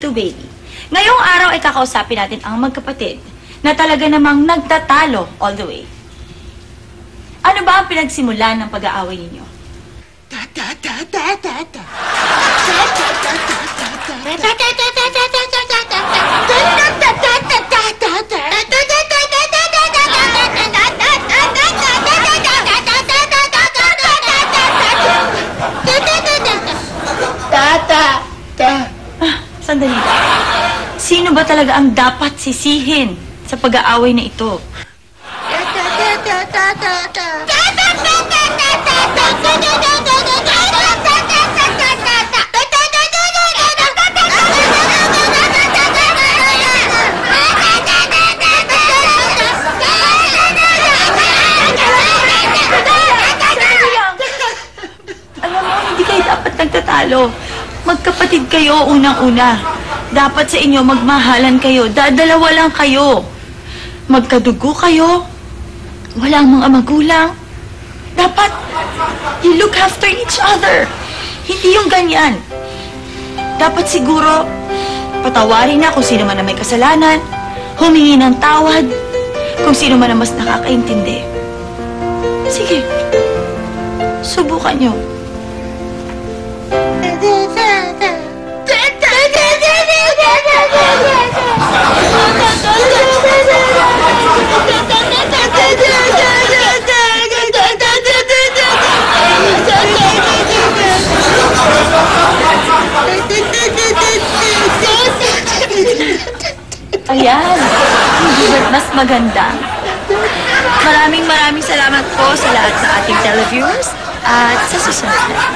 to baby. Ngayong araw ay kakausapin natin ang magkapatid na talaga namang nagtatalo all the way. Ano ba ang pinagsimulan ng pag-aaway ninyo? Sandali. Sino ba talaga ang dapat sisihin sa pag-aaway na ito? Alam mo, hindi kayo dapat nagtatalo. Magkapatid kayo unang-una. Dapat sa inyo magmahalan kayo. Dadalawa lang kayo. Magkadugo kayo. Walang mga magulang. Dapat you look after each other. Hindi yung ganyan. Dapat siguro patawarin na kung sino man na may kasalanan. Humingi ng tawad kung sino man na mas nakakaintindi. Sige. Subukan nyo. Ayan, hindi ba't mas maganda? Maraming salamat po sa lahat ng ating televiewers at sa susunod na.